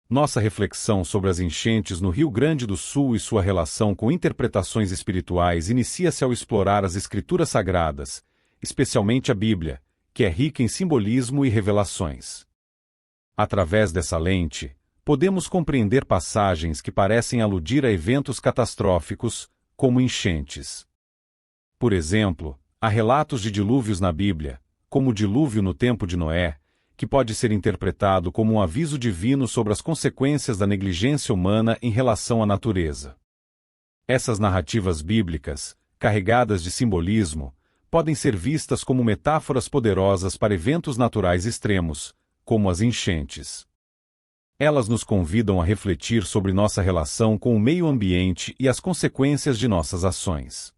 Nossa reflexão sobre as enchentes no Rio Grande do Sul e sua relação com interpretações espirituais inicia-se ao explorar as Escrituras Sagradas, especialmente a Bíblia, que é rica em simbolismo e revelações. Através dessa lente, podemos compreender passagens que parecem aludir a eventos catastróficos, como enchentes. Por exemplo, há relatos de dilúvios na Bíblia, como o dilúvio no tempo de Noé, que pode ser interpretado como um aviso divino sobre as consequências da negligência humana em relação à natureza. Essas narrativas bíblicas, carregadas de simbolismo, podem ser vistas como metáforas poderosas para eventos naturais extremos, como as enchentes. Elas nos convidam a refletir sobre nossa relação com o meio ambiente e as consequências de nossas ações.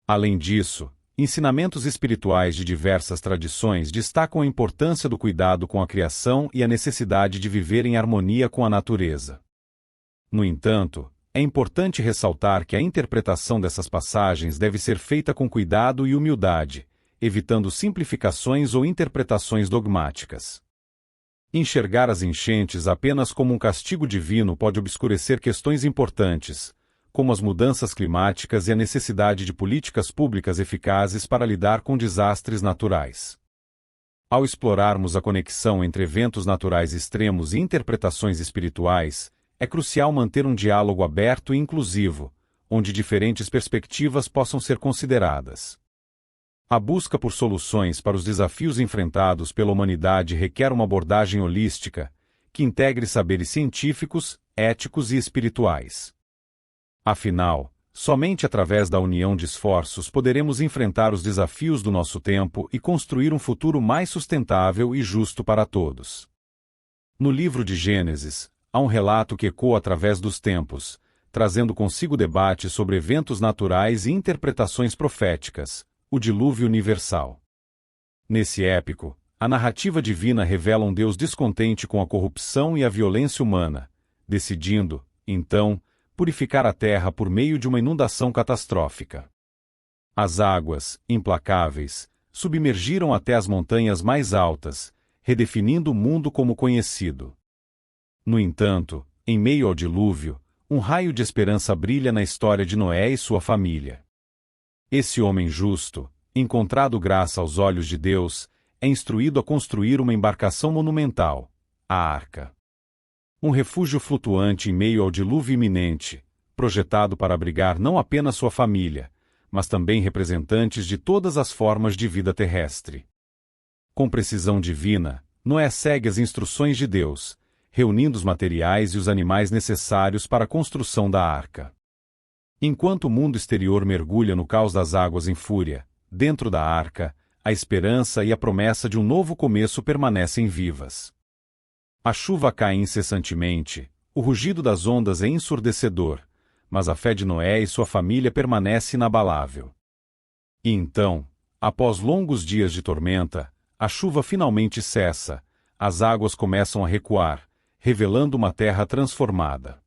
Além disso, ensinamentos espirituais de diversas tradições destacam a importância do cuidado com a criação e a necessidade de viver em harmonia com a natureza. No entanto, é importante ressaltar que a interpretação dessas passagens deve ser feita com cuidado e humildade, evitando simplificações ou interpretações dogmáticas. Enxergar as enchentes apenas como um castigo divino pode obscurecer questões importantes, como as mudanças climáticas e a necessidade de políticas públicas eficazes para lidar com desastres naturais. Ao explorarmos a conexão entre eventos naturais extremos e interpretações espirituais, é crucial manter um diálogo aberto e inclusivo, onde diferentes perspectivas possam ser consideradas. A busca por soluções para os desafios enfrentados pela humanidade requer uma abordagem holística, que integre saberes científicos, éticos e espirituais. Afinal, somente através da união de esforços poderemos enfrentar os desafios do nosso tempo e construir um futuro mais sustentável e justo para todos. No livro de Gênesis, há um relato que ecoa através dos tempos, trazendo consigo debate sobre eventos naturais e interpretações proféticas, o dilúvio universal. Nesse épico, a narrativa divina revela um Deus descontente com a corrupção e a violência humana, decidindo, então, purificar a terra por meio de uma inundação catastrófica. As águas, implacáveis, submergiram até as montanhas mais altas, redefinindo o mundo como conhecido. No entanto, em meio ao dilúvio, um raio de esperança brilha na história de Noé e sua família. Esse homem justo, encontrado graça aos olhos de Deus, é instruído a construir uma embarcação monumental, a Arca. Um refúgio flutuante em meio ao dilúvio iminente, projetado para abrigar não apenas sua família, mas também representantes de todas as formas de vida terrestre. Com precisão divina, Noé segue as instruções de Deus, reunindo os materiais e os animais necessários para a construção da arca. Enquanto o mundo exterior mergulha no caos das águas em fúria, dentro da arca, a esperança e a promessa de um novo começo permanecem vivas. A chuva cai incessantemente, o rugido das ondas é ensurdecedor, mas a fé de Noé e sua família permanece inabalável. E então, após longos dias de tormenta, a chuva finalmente cessa, as águas começam a recuar, revelando uma terra transformada.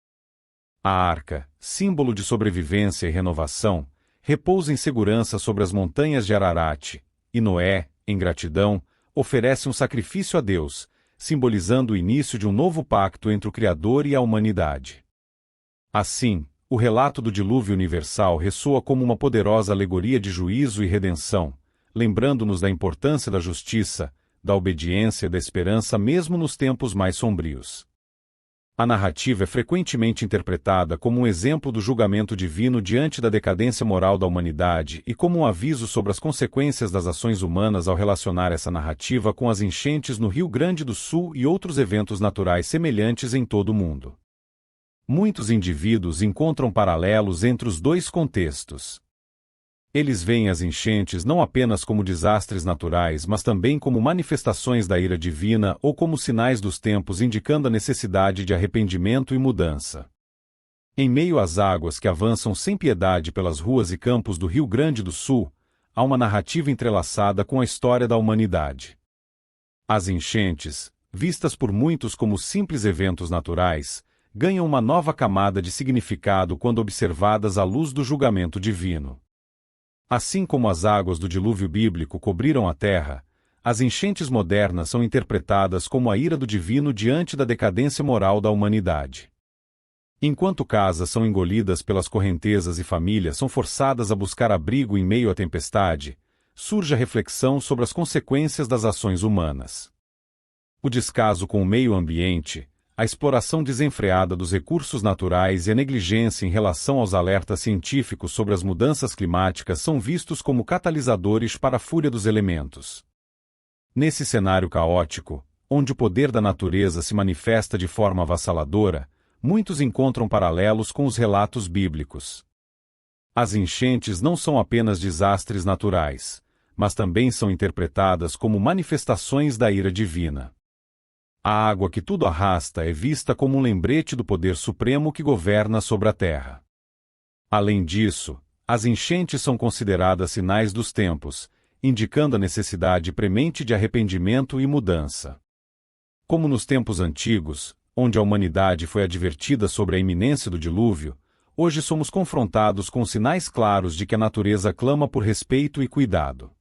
A arca, símbolo de sobrevivência e renovação, repousa em segurança sobre as montanhas de Ararat, e Noé, em gratidão, oferece um sacrifício a Deus, simbolizando o início de um novo pacto entre o Criador e a humanidade. Assim, o relato do dilúvio universal ressoa como uma poderosa alegoria de juízo e redenção, lembrando-nos da importância da justiça, da obediência e da esperança mesmo nos tempos mais sombrios. A narrativa é frequentemente interpretada como um exemplo do julgamento divino diante da decadência moral da humanidade e como um aviso sobre as consequências das ações humanas ao relacionar essa narrativa com as enchentes no Rio Grande do Sul e outros eventos naturais semelhantes em todo o mundo. Muitos indivíduos encontram paralelos entre os dois contextos. Eles veem as enchentes não apenas como desastres naturais, mas também como manifestações da ira divina ou como sinais dos tempos indicando a necessidade de arrependimento e mudança. Em meio às águas que avançam sem piedade pelas ruas e campos do Rio Grande do Sul, há uma narrativa entrelaçada com a história da humanidade. As enchentes, vistas por muitos como simples eventos naturais, ganham uma nova camada de significado quando observadas à luz do julgamento divino. Assim como as águas do dilúvio bíblico cobriram a terra, as enchentes modernas são interpretadas como a ira do divino diante da decadência moral da humanidade. Enquanto casas são engolidas pelas correntezas e famílias são forçadas a buscar abrigo em meio à tempestade, surge a reflexão sobre as consequências das ações humanas. O descaso com o meio ambiente, a exploração desenfreada dos recursos naturais e a negligência em relação aos alertas científicos sobre as mudanças climáticas são vistos como catalisadores para a fúria dos elementos. Nesse cenário caótico, onde o poder da natureza se manifesta de forma avassaladora, muitos encontram paralelos com os relatos bíblicos. As enchentes não são apenas desastres naturais, mas também são interpretadas como manifestações da ira divina. A água que tudo arrasta é vista como um lembrete do poder supremo que governa sobre a terra. Além disso, as enchentes são consideradas sinais dos tempos, indicando a necessidade premente de arrependimento e mudança. Como nos tempos antigos, onde a humanidade foi advertida sobre a iminência do dilúvio, hoje somos confrontados com sinais claros de que a natureza clama por respeito e cuidado.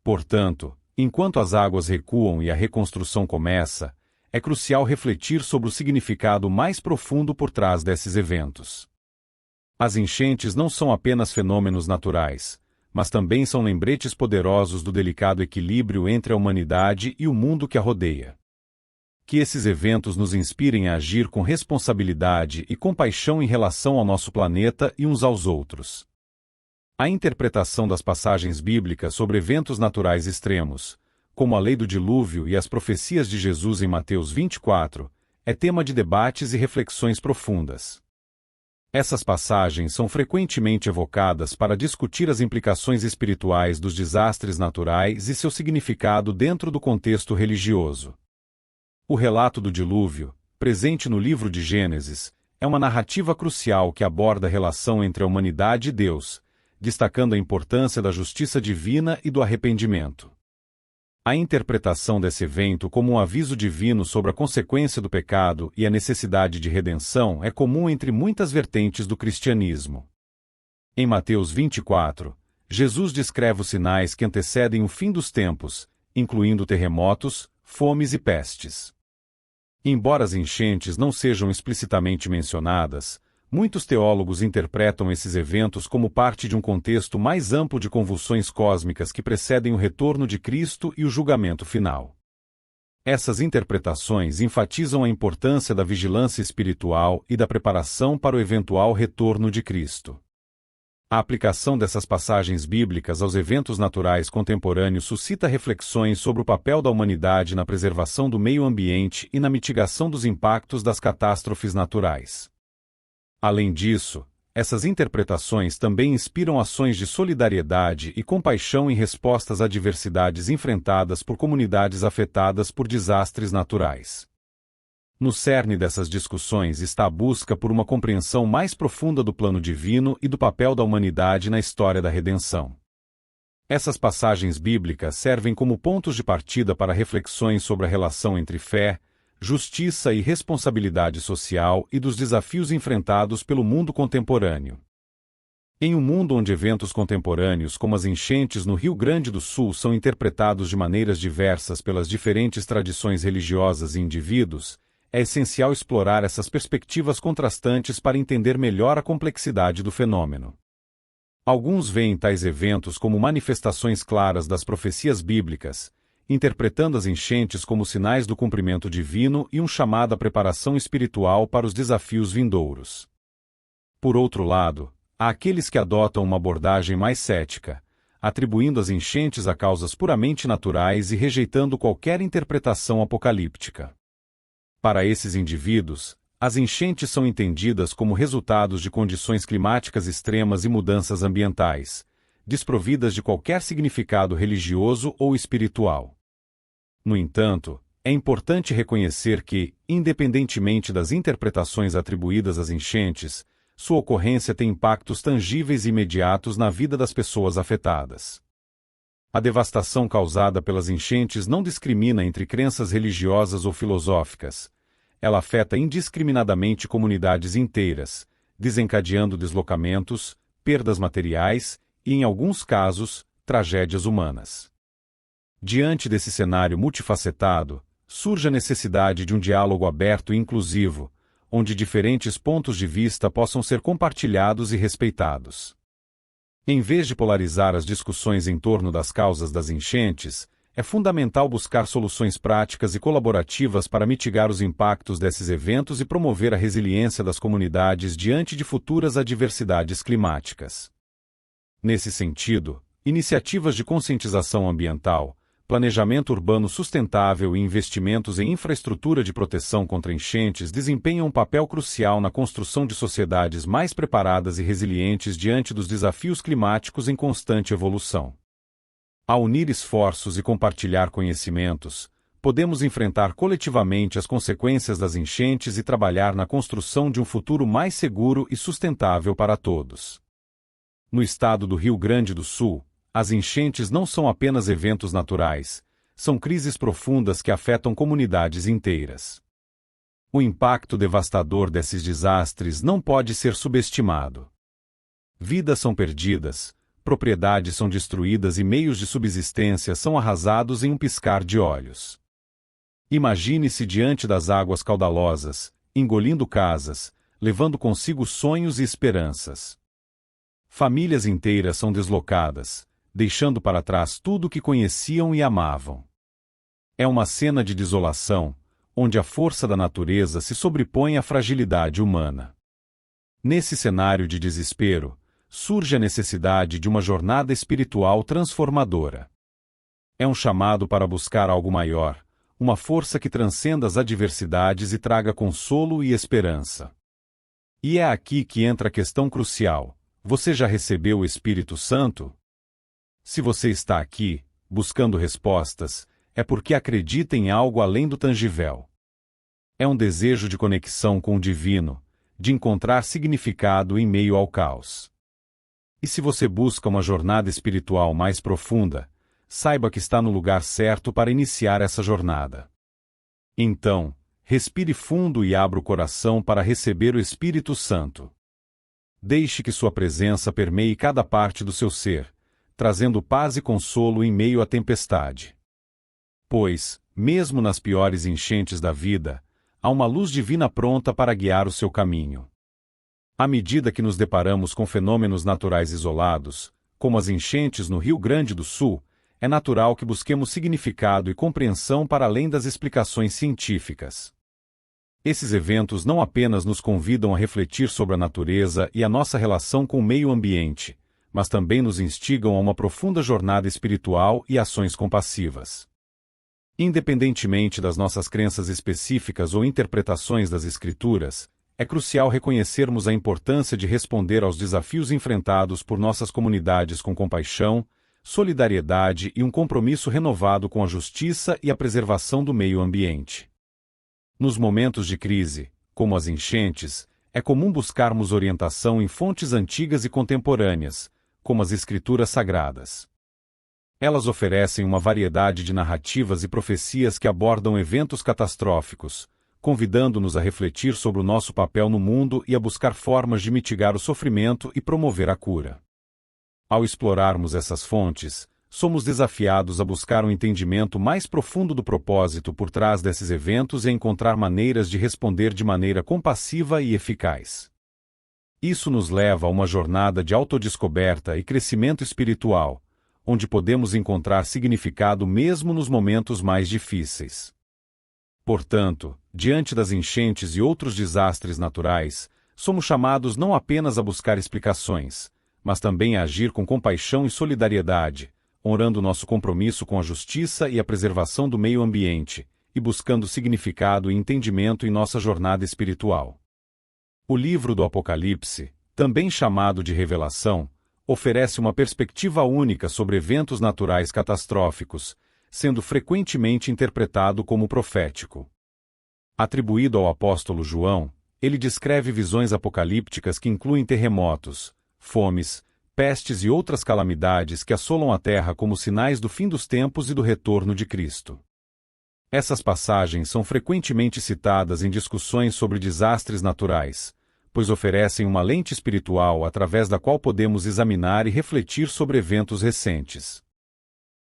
Portanto, enquanto as águas recuam e a reconstrução começa, é crucial refletir sobre o significado mais profundo por trás desses eventos. As enchentes não são apenas fenômenos naturais, mas também são lembretes poderosos do delicado equilíbrio entre a humanidade e o mundo que a rodeia. Que esses eventos nos inspirem a agir com responsabilidade e compaixão em relação ao nosso planeta e uns aos outros. A interpretação das passagens bíblicas sobre eventos naturais extremos, como a lei do dilúvio e as profecias de Jesus em Mateus 24, é tema de debates e reflexões profundas. Essas passagens são frequentemente evocadas para discutir as implicações espirituais dos desastres naturais e seu significado dentro do contexto religioso. O relato do dilúvio, presente no livro de Gênesis, é uma narrativa crucial que aborda a relação entre a humanidade e Deus, destacando a importância da justiça divina e do arrependimento. A interpretação desse evento como um aviso divino sobre a consequência do pecado e a necessidade de redenção é comum entre muitas vertentes do cristianismo. Em Mateus 24, Jesus descreve os sinais que antecedem o fim dos tempos, incluindo terremotos, fomes e pestes. Embora as enchentes não sejam explicitamente mencionadas, muitos teólogos interpretam esses eventos como parte de um contexto mais amplo de convulsões cósmicas que precedem o retorno de Cristo e o julgamento final. Essas interpretações enfatizam a importância da vigilância espiritual e da preparação para o eventual retorno de Cristo. A aplicação dessas passagens bíblicas aos eventos naturais contemporâneos suscita reflexões sobre o papel da humanidade na preservação do meio ambiente e na mitigação dos impactos das catástrofes naturais. Além disso, essas interpretações também inspiram ações de solidariedade e compaixão em resposta às adversidades enfrentadas por comunidades afetadas por desastres naturais. No cerne dessas discussões está a busca por uma compreensão mais profunda do plano divino e do papel da humanidade na história da redenção. Essas passagens bíblicas servem como pontos de partida para reflexões sobre a relação entre fé, justiça e responsabilidade social e dos desafios enfrentados pelo mundo contemporâneo. Em um mundo onde eventos contemporâneos como as enchentes no Rio Grande do Sul são interpretados de maneiras diversas pelas diferentes tradições religiosas e indivíduos, é essencial explorar essas perspectivas contrastantes para entender melhor a complexidade do fenômeno. Alguns veem tais eventos como manifestações claras das profecias bíblicas, interpretando as enchentes como sinais do cumprimento divino e um chamado à preparação espiritual para os desafios vindouros. Por outro lado, há aqueles que adotam uma abordagem mais cética, atribuindo as enchentes a causas puramente naturais e rejeitando qualquer interpretação apocalíptica. Para esses indivíduos, as enchentes são entendidas como resultados de condições climáticas extremas e mudanças ambientais, desprovidas de qualquer significado religioso ou espiritual. No entanto, é importante reconhecer que, independentemente das interpretações atribuídas às enchentes, sua ocorrência tem impactos tangíveis e imediatos na vida das pessoas afetadas. A devastação causada pelas enchentes não discrimina entre crenças religiosas ou filosóficas. Ela afeta indiscriminadamente comunidades inteiras, desencadeando deslocamentos, perdas materiais e, em alguns casos, tragédias humanas. Diante desse cenário multifacetado, surge a necessidade de um diálogo aberto e inclusivo, onde diferentes pontos de vista possam ser compartilhados e respeitados. Em vez de polarizar as discussões em torno das causas das enchentes, é fundamental buscar soluções práticas e colaborativas para mitigar os impactos desses eventos e promover a resiliência das comunidades diante de futuras adversidades climáticas. Nesse sentido, iniciativas de conscientização ambiental, planejamento urbano sustentável e investimentos em infraestrutura de proteção contra enchentes desempenham um papel crucial na construção de sociedades mais preparadas e resilientes diante dos desafios climáticos em constante evolução. Ao unir esforços e compartilhar conhecimentos, podemos enfrentar coletivamente as consequências das enchentes e trabalhar na construção de um futuro mais seguro e sustentável para todos. No estado do Rio Grande do Sul, as enchentes não são apenas eventos naturais, são crises profundas que afetam comunidades inteiras. O impacto devastador desses desastres não pode ser subestimado. Vidas são perdidas, propriedades são destruídas e meios de subsistência são arrasados em um piscar de olhos. Imagine-se diante das águas caudalosas, engolindo casas, levando consigo sonhos e esperanças. Famílias inteiras são deslocadas, deixando para trás tudo o que conheciam e amavam. É uma cena de desolação, onde a força da natureza se sobrepõe à fragilidade humana. Nesse cenário de desespero, surge a necessidade de uma jornada espiritual transformadora. É um chamado para buscar algo maior, uma força que transcenda as adversidades e traga consolo e esperança. E é aqui que entra a questão crucial: você já recebeu o Espírito Santo? Se você está aqui, buscando respostas, é porque acredita em algo além do tangível. É um desejo de conexão com o divino, de encontrar significado em meio ao caos. E se você busca uma jornada espiritual mais profunda, saiba que está no lugar certo para iniciar essa jornada. Então, respire fundo e abra o coração para receber o Espírito Santo. Deixe que sua presença permeie cada parte do seu ser, trazendo paz e consolo em meio à tempestade. Pois, mesmo nas piores enchentes da vida, há uma luz divina pronta para guiar o seu caminho. À medida que nos deparamos com fenômenos naturais isolados, como as enchentes no Rio Grande do Sul, é natural que busquemos significado e compreensão para além das explicações científicas. Esses eventos não apenas nos convidam a refletir sobre a natureza e a nossa relação com o meio ambiente, mas também nos instigam a uma profunda jornada espiritual e ações compassivas. Independentemente das nossas crenças específicas ou interpretações das Escrituras, é crucial reconhecermos a importância de responder aos desafios enfrentados por nossas comunidades com compaixão, solidariedade e um compromisso renovado com a justiça e a preservação do meio ambiente. Nos momentos de crise, como as enchentes, é comum buscarmos orientação em fontes antigas e contemporâneas, como as Escrituras Sagradas. Elas oferecem uma variedade de narrativas e profecias que abordam eventos catastróficos, convidando-nos a refletir sobre o nosso papel no mundo e a buscar formas de mitigar o sofrimento e promover a cura. Ao explorarmos essas fontes, somos desafiados a buscar um entendimento mais profundo do propósito por trás desses eventos e a encontrar maneiras de responder de maneira compassiva e eficaz. Isso nos leva a uma jornada de autodescoberta e crescimento espiritual, onde podemos encontrar significado mesmo nos momentos mais difíceis. Portanto, diante das enchentes e outros desastres naturais, somos chamados não apenas a buscar explicações, mas também a agir com compaixão e solidariedade, honrando nosso compromisso com a justiça e a preservação do meio ambiente, e buscando significado e entendimento em nossa jornada espiritual. O livro do Apocalipse, também chamado de Revelação, oferece uma perspectiva única sobre eventos naturais catastróficos, sendo frequentemente interpretado como profético. Atribuído ao apóstolo João, ele descreve visões apocalípticas que incluem terremotos, fomes, pestes e outras calamidades que assolam a terra como sinais do fim dos tempos e do retorno de Cristo. Essas passagens são frequentemente citadas em discussões sobre desastres naturais, pois oferecem uma lente espiritual através da qual podemos examinar e refletir sobre eventos recentes.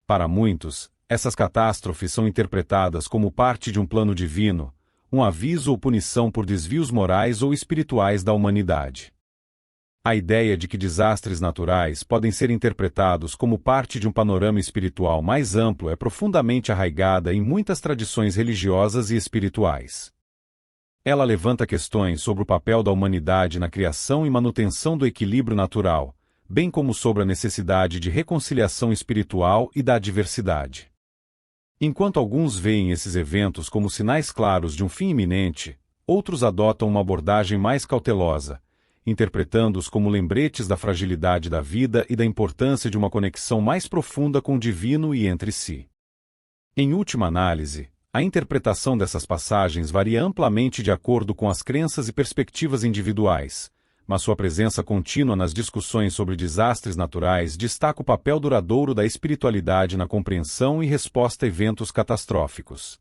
Para muitos, Essas catástrofes são interpretadas como parte de um plano divino, um aviso ou punição por desvios morais ou espirituais da humanidade. A ideia de que desastres naturais podem ser interpretados como parte de um panorama espiritual mais amplo é profundamente arraigada em muitas tradições religiosas e espirituais. Ela levanta questões sobre o papel da humanidade na criação e manutenção do equilíbrio natural, bem como sobre a necessidade de reconciliação espiritual e da diversidade. Enquanto alguns veem esses eventos como sinais claros de um fim iminente, outros adotam uma abordagem mais cautelosa, interpretando-os como lembretes da fragilidade da vida e da importância de uma conexão mais profunda com o divino e entre si. Em última análise, a interpretação dessas passagens varia amplamente de acordo com as crenças e perspectivas individuais, mas sua presença contínua nas discussões sobre desastres naturais destaca o papel duradouro da espiritualidade na compreensão e resposta a eventos catastróficos.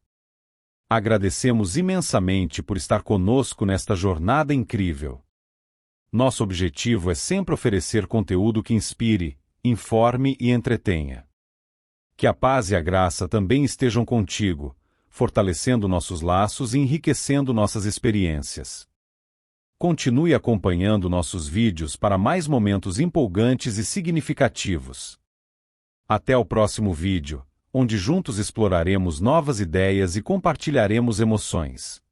Agradecemos imensamente por estar conosco nesta jornada incrível. Nosso objetivo é sempre oferecer conteúdo que inspire, informe e entretenha. Que a paz e a graça também estejam contigo, fortalecendo nossos laços e enriquecendo nossas experiências. Continue acompanhando nossos vídeos para mais momentos empolgantes e significativos. Até o próximo vídeo, onde juntos exploraremos novas ideias e compartilharemos emoções.